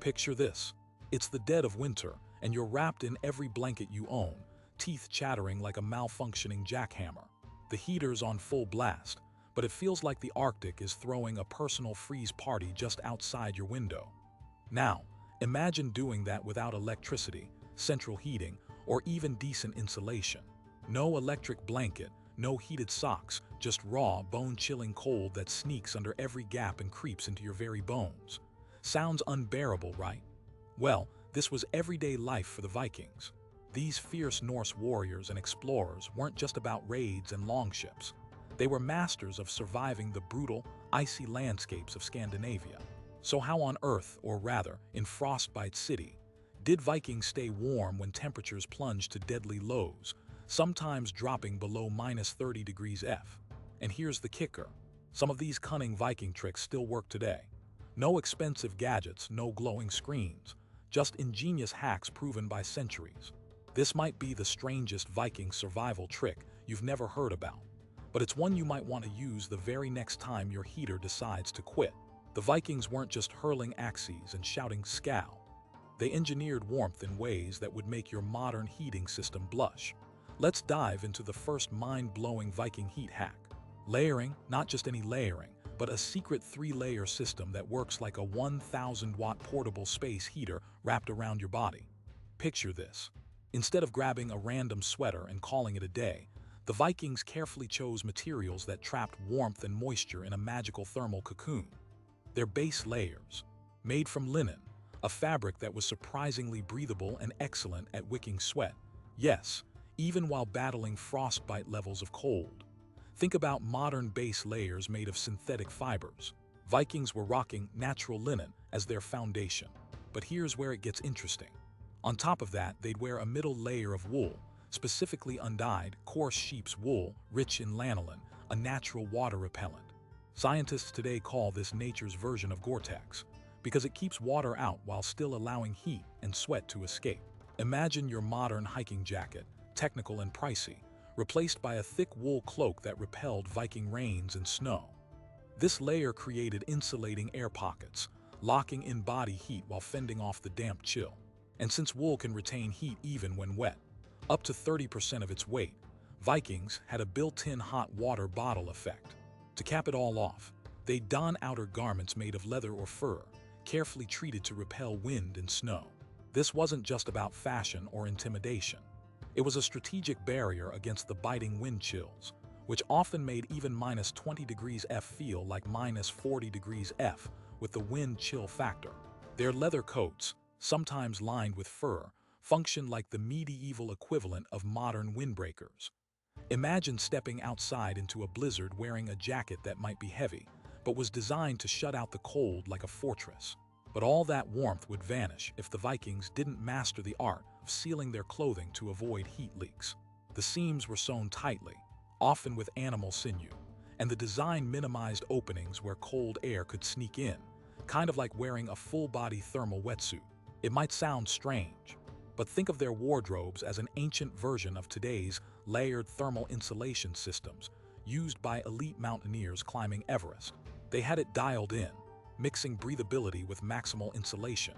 Picture this. It's the dead of winter, and you're wrapped in every blanket you own, teeth chattering like a malfunctioning jackhammer. The heater's on full blast, but it feels like the Arctic is throwing a personal freeze party just outside your window. Now, imagine doing that without electricity, central heating, or even decent insulation. No electric blanket, no heated socks, just raw, bone-chilling cold that sneaks under every gap and creeps into your very bones. Sounds unbearable, right? Well, this was everyday life for the Vikings. These fierce Norse warriors and explorers weren't just about raids and longships. They were masters of surviving the brutal, icy landscapes of Scandinavia. So how on earth, or rather, in Frostbite City, did Vikings stay warm when temperatures plunged to deadly lows, sometimes dropping below -30 degrees F? And here's the kicker. Some of these cunning Viking tricks still work today. No expensive gadgets, no glowing screens, just ingenious hacks proven by centuries. This might be the strangest Viking survival trick you've never heard about, but it's one you might want to use the very next time your heater decides to quit. The Vikings weren't just hurling axes and shouting "scow." They engineered warmth in ways that would make your modern heating system blush. Let's dive into the first mind-blowing Viking heat hack. Layering, not just any layering, but a secret 3-layer system that works like a 1,000-watt portable space heater wrapped around your body. Picture this. Instead of grabbing a random sweater and calling it a day, the Vikings carefully chose materials that trapped warmth and moisture in a magical thermal cocoon. Their base layers, made from linen, a fabric that was surprisingly breathable and excellent at wicking sweat. Yes, even while battling frostbite levels of cold. Think about modern base layers made of synthetic fibers. Vikings were rocking natural linen as their foundation. But here's where it gets interesting. On top of that, they'd wear a middle layer of wool, specifically undyed, coarse sheep's wool, rich in lanolin, a natural water repellent. Scientists today call this nature's version of Gore-Tex, because it keeps water out while still allowing heat and sweat to escape. Imagine your modern hiking jacket, technical and pricey, replaced by a thick wool cloak that repelled Viking rains and snow. This layer created insulating air pockets, locking in body heat while fending off the damp chill. And since wool can retain heat even when wet, up to 30% of its weight, Vikings had a built-in hot water bottle effect. To cap it all off, they'd don outer garments made of leather or fur, carefully treated to repel wind and snow. This wasn't just about fashion or intimidation. It was a strategic barrier against the biting wind chills, which often made even -20 degrees F feel like -40 degrees F with the wind chill factor. Their leather coats, sometimes lined with fur, functioned like the medieval equivalent of modern windbreakers. Imagine stepping outside into a blizzard wearing a jacket that might be heavy, but was designed to shut out the cold like a fortress. But all that warmth would vanish if the Vikings didn't master the art of sealing their clothing to avoid heat leaks. The seams were sewn tightly, often with animal sinew, and the design minimized openings where cold air could sneak in, kind of like wearing a full-body thermal wetsuit. It might sound strange, but think of their wardrobes as an ancient version of today's layered thermal insulation systems used by elite mountaineers climbing Everest. They had it dialed in, mixing breathability with maximal insulation,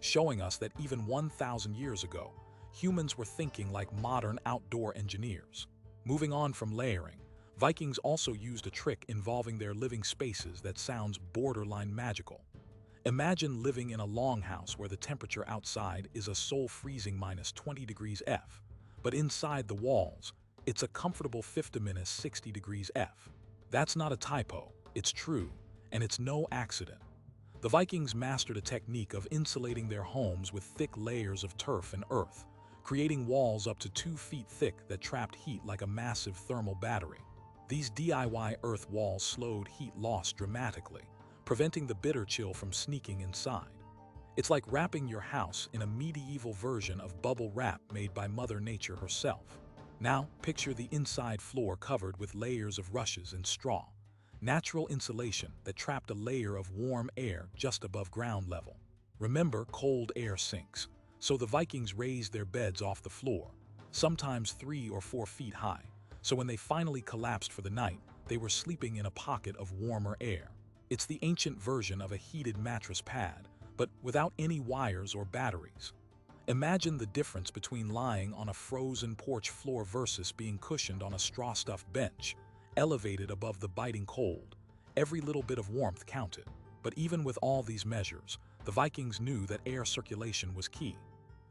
showing us that even 1,000 years ago, humans were thinking like modern outdoor engineers. Moving on from layering, Vikings also used a trick involving their living spaces that sounds borderline magical. Imagine living in a longhouse where the temperature outside is a soul-freezing -20 degrees F, but inside the walls, it's a comfortable 50-60 degrees F. That's not a typo, it's true, and it's no accident. The Vikings mastered a technique of insulating their homes with thick layers of turf and earth, creating walls up to 2 feet thick that trapped heat like a massive thermal battery. These DIY earth walls slowed heat loss dramatically, preventing the bitter chill from sneaking inside. It's like wrapping your house in a medieval version of bubble wrap made by Mother Nature herself. Now, picture the inside floor covered with layers of rushes and straw. Natural insulation that trapped a layer of warm air just above ground level. Remember, cold air sinks, so the Vikings raised their beds off the floor, sometimes 3 or 4 feet high, so when they finally collapsed for the night, they were sleeping in a pocket of warmer air. It's the ancient version of a heated mattress pad, but without any wires or batteries. Imagine the difference between lying on a frozen porch floor versus being cushioned on a straw-stuffed bench, elevated above the biting cold. Every little bit of warmth counted. But even with all these measures, the Vikings knew that air circulation was key.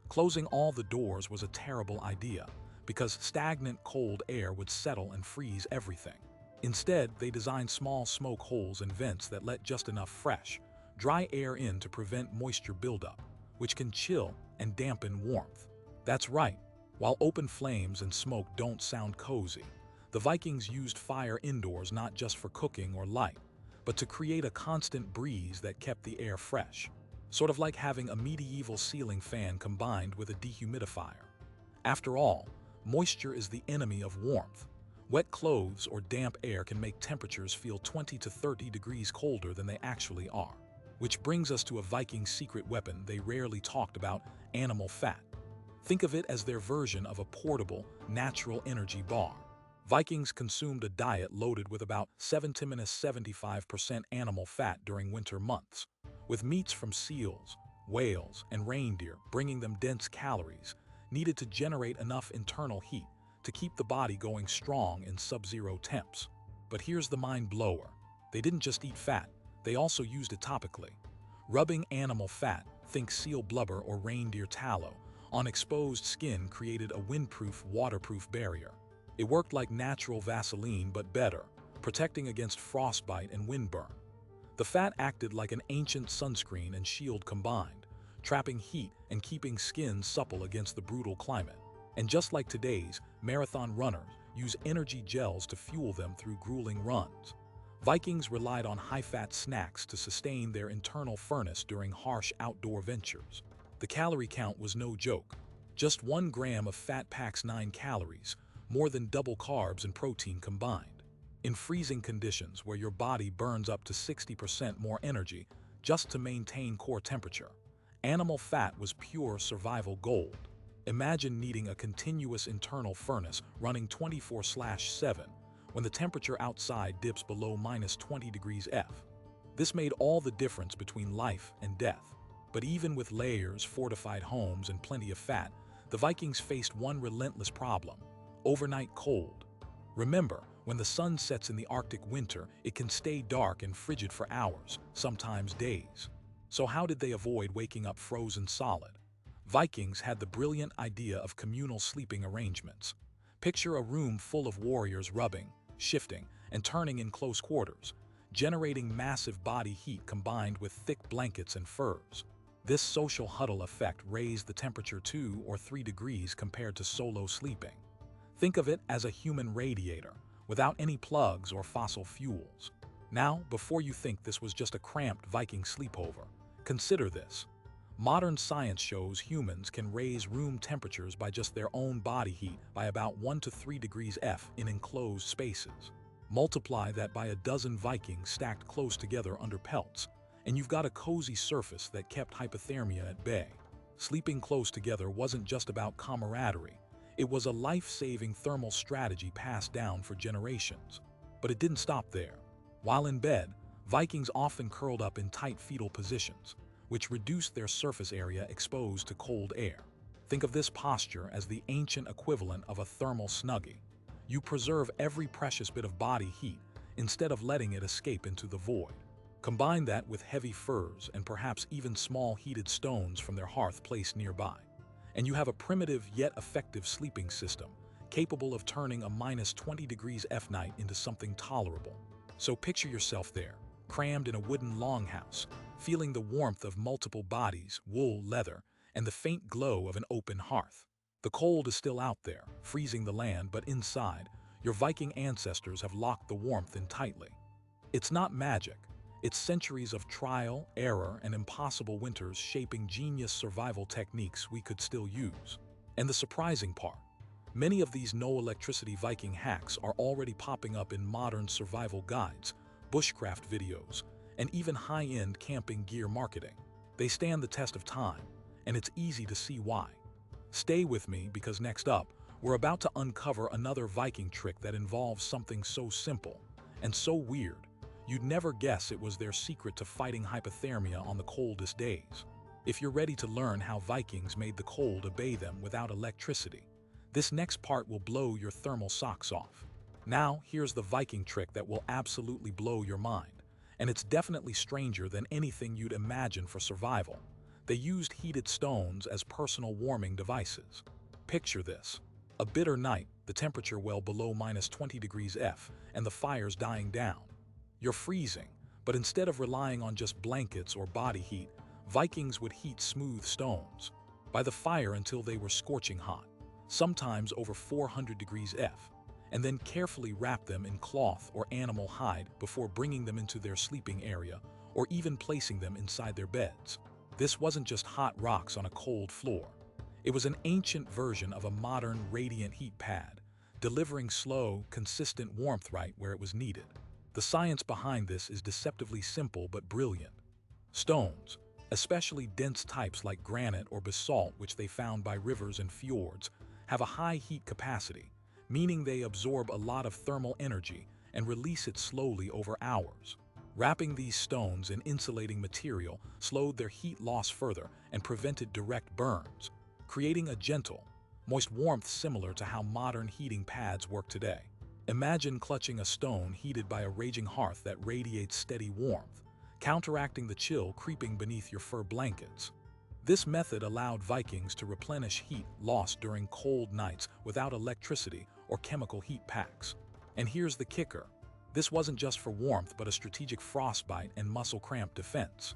Closing all the doors was a terrible idea, because stagnant cold air would settle and freeze everything. Instead, they designed small smoke holes and vents that let just enough fresh, dry air in to prevent moisture buildup, which can chill and dampen warmth. That's right, while open flames and smoke don't sound cozy, the Vikings used fire indoors not just for cooking or light, but to create a constant breeze that kept the air fresh, sort of like having a medieval ceiling fan combined with a dehumidifier. After all, moisture is the enemy of warmth. Wet clothes or damp air can make temperatures feel 20 to 30 degrees colder than they actually are. Which brings us to a Viking secret weapon they rarely talked about: animal fat. Think of it as their version of a portable, natural energy bar. Vikings consumed a diet loaded with about 70–75% animal fat during winter months, with meats from seals, whales, and reindeer bringing them dense calories needed to generate enough internal heat to keep the body going strong in sub-zero temps. But here's the mind blower. They didn't just eat fat, they also used it topically. Rubbing animal fat, think seal blubber or reindeer tallow, on exposed skin created a windproof, waterproof barrier. It worked like natural Vaseline but better, protecting against frostbite and windburn. The fat acted like an ancient sunscreen and shield combined, trapping heat and keeping skin supple against the brutal climate. And just like today's, marathon runners use energy gels to fuel them through grueling runs. Vikings relied on high-fat snacks to sustain their internal furnace during harsh outdoor ventures. The calorie count was no joke. Just 1 gram of fat packs 9 calories, more than double carbs and protein combined. In freezing conditions where your body burns up to 60% more energy just to maintain core temperature, animal fat was pure survival gold. Imagine needing a continuous internal furnace running 24/7 when the temperature outside dips below -20 degrees F. This made all the difference between life and death. But even with layers, fortified homes, and plenty of fat, the Vikings faced one relentless problem: overnight cold. Remember, when the sun sets in the Arctic winter, it can stay dark and frigid for hours, sometimes days. So how did they avoid waking up frozen solid? Vikings had the brilliant idea of communal sleeping arrangements. Picture a room full of warriors rubbing, shifting, and turning in close quarters, generating massive body heat combined with thick blankets and furs. This social huddle effect raised the temperature 2 or 3 degrees compared to solo sleeping. Think of it as a human radiator, without any plugs or fossil fuels. Now, before you think this was just a cramped Viking sleepover, consider this. Modern science shows humans can raise room temperatures by just their own body heat by about 1 to 3 degrees F in enclosed spaces. Multiply that by a dozen Vikings stacked close together under pelts, and you've got a cozy surface that kept hypothermia at bay. Sleeping close together wasn't just about camaraderie. It was a life-saving thermal strategy passed down for generations. But it didn't stop there. While in bed, Vikings often curled up in tight fetal positions, which reduced their surface area exposed to cold air. Think of this posture as the ancient equivalent of a thermal snuggie. You preserve every precious bit of body heat instead of letting it escape into the void. Combine that with heavy furs and perhaps even small heated stones from their hearth placed nearby, and you have a primitive yet effective sleeping system, capable of turning a -20 degrees F night into something tolerable. So picture yourself there, crammed in a wooden longhouse, feeling the warmth of multiple bodies, wool, leather, and the faint glow of an open hearth. The cold is still out there, freezing the land, but inside, your Viking ancestors have locked the warmth in tightly. It's not magic. It's centuries of trial, error, and impossible winters shaping genius survival techniques we could still use. And the surprising part, many of these no-electricity Viking hacks are already popping up in modern survival guides, bushcraft videos, and even high-end camping gear marketing. They stand the test of time, and it's easy to see why. Stay with me, because next up, we're about to uncover another Viking trick that involves something so simple and so weird, You'd never guess it was their secret to fighting hypothermia on the coldest days. If you're ready to learn how Vikings made the cold obey them without electricity, this next part will blow your thermal socks off. Now, here's the Viking trick that will absolutely blow your mind, and it's definitely stranger than anything you'd imagine for survival. They used heated stones as personal warming devices. Picture this: a bitter night, the temperature well below -20 degrees F, and the fire's dying down. You're freezing, but instead of relying on just blankets or body heat, Vikings would heat smooth stones by the fire until they were scorching hot, sometimes over 400 degrees F, and then carefully wrap them in cloth or animal hide before bringing them into their sleeping area or even placing them inside their beds. This wasn't just hot rocks on a cold floor. It was an ancient version of a modern radiant heat pad, delivering slow, consistent warmth right where it was needed. The science behind this is deceptively simple but brilliant. Stones, especially dense types like granite or basalt, which they found by rivers and fjords, have a high heat capacity, meaning they absorb a lot of thermal energy and release it slowly over hours. Wrapping these stones in insulating material slowed their heat loss further and prevented direct burns, creating a gentle, moist warmth similar to how modern heating pads work today. Imagine clutching a stone heated by a raging hearth that radiates steady warmth, counteracting the chill creeping beneath your fur blankets. This method allowed Vikings to replenish heat lost during cold nights without electricity or chemical heat packs. And here's the kicker: this wasn't just for warmth but a strategic frostbite and muscle cramp defense.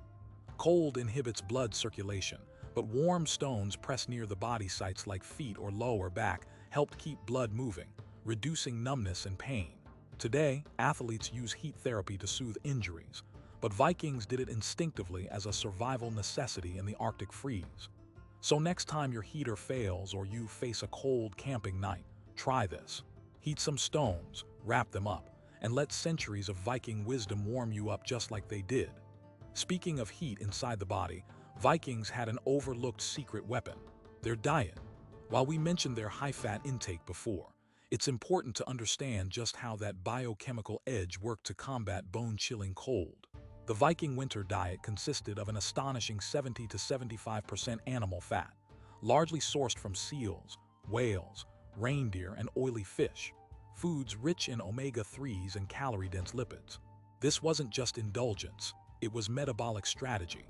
Cold inhibits blood circulation, but warm stones pressed near the body sites like feet or lower back helped keep blood moving, reducing numbness and pain. Today, athletes use heat therapy to soothe injuries, but Vikings did it instinctively as a survival necessity in the Arctic freeze. So next time your heater fails or you face a cold camping night, try this. Heat some stones, wrap them up, and let centuries of Viking wisdom warm you up just like they did. Speaking of heat inside the body, Vikings had an overlooked secret weapon: their diet. While we mentioned their high-fat intake before, it's important to understand just how that biochemical edge worked to combat bone-chilling cold. The Viking winter diet consisted of an astonishing 70 to 75% animal fat, largely sourced from seals, whales, reindeer, and oily fish, foods rich in omega-3s and calorie-dense lipids. This wasn't just indulgence, it was metabolic strategy.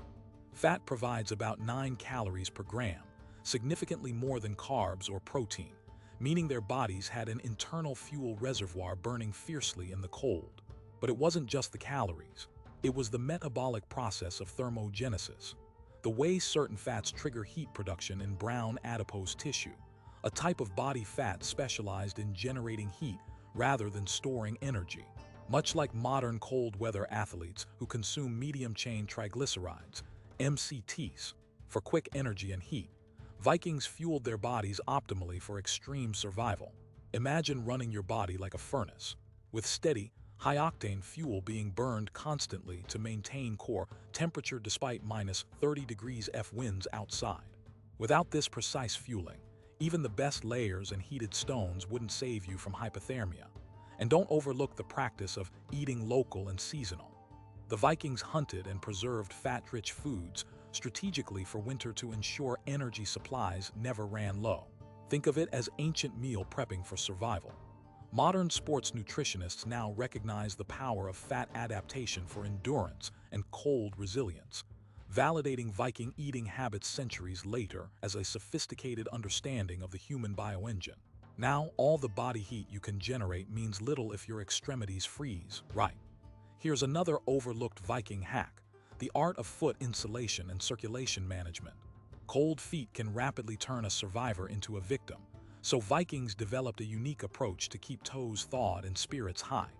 Fat provides about 9 calories per gram, significantly more than carbs or protein, meaning their bodies had an internal fuel reservoir burning fiercely in the cold. But it wasn't just the calories. It was the metabolic process of thermogenesis, the way certain fats trigger heat production in brown adipose tissue, a type of body fat specialized in generating heat rather than storing energy. Much like modern cold-weather athletes who consume medium-chain triglycerides, MCTs, for quick energy and heat, Vikings fueled their bodies optimally for extreme survival. Imagine running your body like a furnace, with steady, high-octane fuel being burned constantly to maintain core temperature despite -30 degrees F winds outside. Without this precise fueling, even the best layers and heated stones wouldn't save you from hypothermia. And don't overlook the practice of eating local and seasonal. The Vikings hunted and preserved fat-rich foods strategically for winter to ensure energy supplies never ran low. Think of it as ancient meal prepping for survival. Modern sports nutritionists now recognize the power of fat adaptation for endurance and cold resilience, validating Viking eating habits centuries later as a sophisticated understanding of the human bioengine. Now, all the body heat you can generate means little if your extremities freeze, right? Here's another overlooked Viking hack: the art of foot insulation and circulation management. Cold feet can rapidly turn a survivor into a victim, so Vikings developed a unique approach to keep toes thawed and spirits high.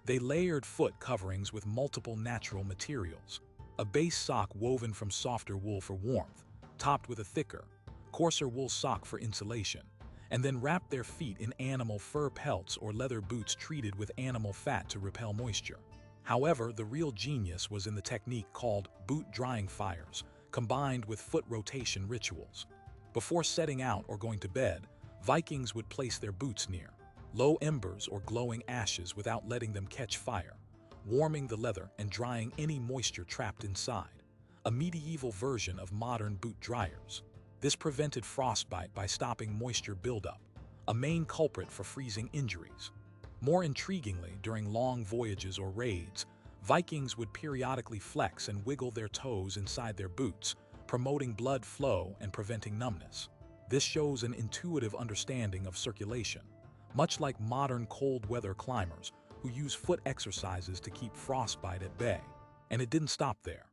They layered foot coverings with multiple natural materials: a base sock woven from softer wool for warmth, topped with a thicker, coarser wool sock for insulation, and then wrapped their feet in animal fur pelts or leather boots treated with animal fat to repel moisture. However, the real genius was in the technique called boot drying fires, combined with foot rotation rituals. Before setting out or going to bed, Vikings would place their boots near low embers or glowing ashes without letting them catch fire, warming the leather and drying any moisture trapped inside, a medieval version of modern boot dryers. This prevented frostbite by stopping moisture buildup, a main culprit for freezing injuries. More intriguingly, during long voyages or raids, Vikings would periodically flex and wiggle their toes inside their boots, promoting blood flow and preventing numbness. This shows an intuitive understanding of circulation, much like modern cold-weather climbers who use foot exercises to keep frostbite at bay. And it didn't stop there.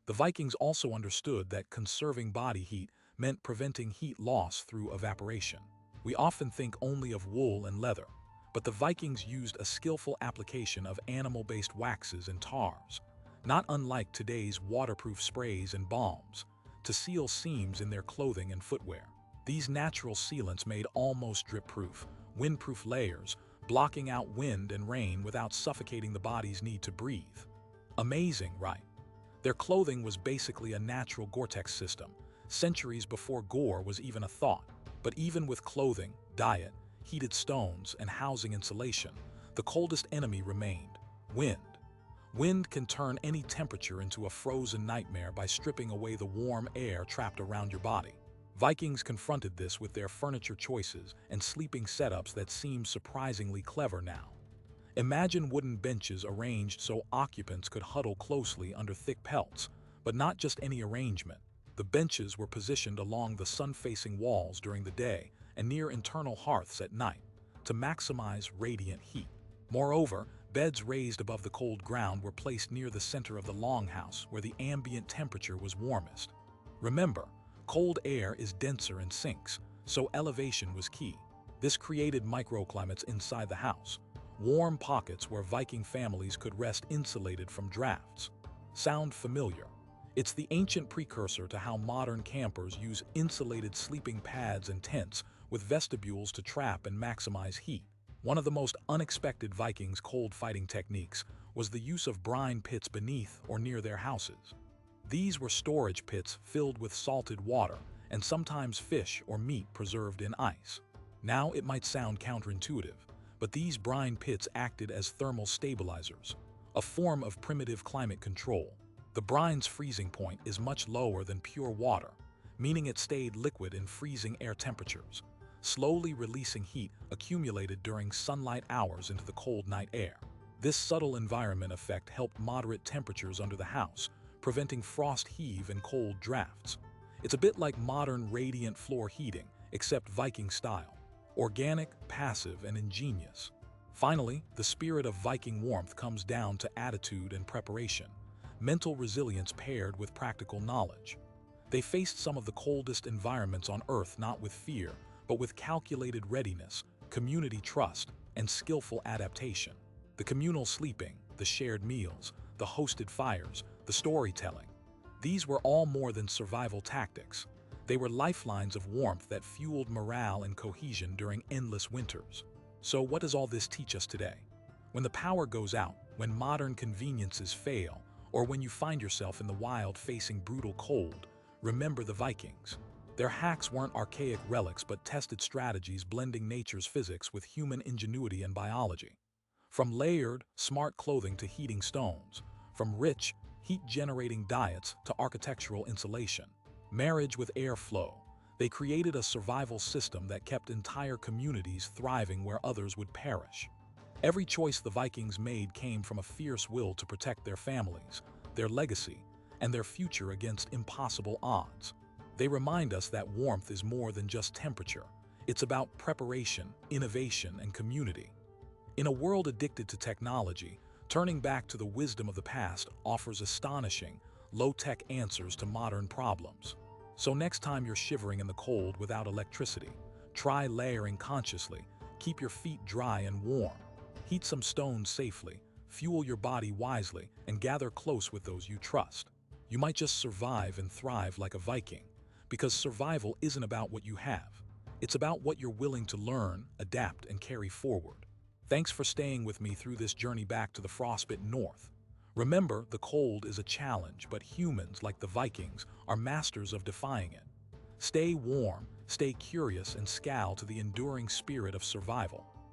The Vikings also understood that conserving body heat meant preventing heat loss through evaporation. We often think only of wool and leather, but the Vikings used a skillful application of animal-based waxes and tars, not unlike today's waterproof sprays and balms, to seal seams in their clothing and footwear. These natural sealants made almost drip-proof, windproof layers, blocking out wind and rain without suffocating the body's need to breathe. Amazing, right? Their clothing was basically a natural Gore-Tex system, centuries before gore was even a thought. But even with clothing, diet, heated stones, and housing insulation, the coldest enemy remained: wind. Wind can turn any temperature into a frozen nightmare by stripping away the warm air trapped around your body. Vikings confronted this with their furniture choices and sleeping setups that seem surprisingly clever now. Imagine wooden benches arranged so occupants could huddle closely under thick pelts, but not just any arrangement. The benches were positioned along the sun-facing walls during the day and near internal hearths at night to maximize radiant heat. Moreover, beds raised above the cold ground were placed near the center of the longhouse where the ambient temperature was warmest. Remember, cold air is denser in sinks, so elevation was key. This created microclimates inside the house, warm pockets where Viking families could rest insulated from drafts. Sound familiar? It's the ancient precursor to how modern campers use insulated sleeping pads and tents with vestibules to trap and maximize heat. One of the most unexpected Vikings' cold-fighting techniques was the use of brine pits beneath or near their houses. These were storage pits filled with salted water and sometimes fish or meat preserved in ice. Now it might sound counterintuitive, but these brine pits acted as thermal stabilizers, a form of primitive climate control. The brine's freezing point is much lower than pure water, meaning it stayed liquid in freezing air temperatures, slowly releasing heat accumulated during sunlight hours into the cold night air. This subtle environment effect helped moderate temperatures under the house, preventing frost heave and cold drafts. It's a bit like modern radiant floor heating, except Viking style: organic, passive, and ingenious. Finally, the spirit of Viking warmth comes down to attitude and preparation, mental resilience paired with practical knowledge. They faced some of the coldest environments on Earth not with fear, but with calculated readiness, community trust, and skillful adaptation. The communal sleeping, the shared meals, the hosted fires, the storytelling. These were all more than survival tactics. They were lifelines of warmth that fueled morale and cohesion during endless winters. So what does all this teach us today? When the power goes out, when modern conveniences fail, or when you find yourself in the wild facing brutal cold, remember the Vikings. Their hacks weren't archaic relics but tested strategies blending nature's physics with human ingenuity and biology. From layered, smart clothing to heating stones, from rich, heat-generating diets to architectural insulation, marriage with airflow, they created a survival system that kept entire communities thriving where others would perish. Every choice the Vikings made came from a fierce will to protect their families, their legacy, and their future against impossible odds. They remind us that warmth is more than just temperature. It's about preparation, innovation, and community. In a world addicted to technology, turning back to the wisdom of the past offers astonishing, low-tech answers to modern problems. So next time you're shivering in the cold without electricity, try layering consciously, keep your feet dry and warm, heat some stones safely, fuel your body wisely, and gather close with those you trust. You might just survive and thrive like a Viking, because survival isn't about what you have. It's about what you're willing to learn, adapt, and carry forward. Thanks for staying with me through this journey back to the frostbitten north. Remember, the cold is a challenge, but humans, like the Vikings, are masters of defying it. Stay warm, stay curious, and scowl to the enduring spirit of survival.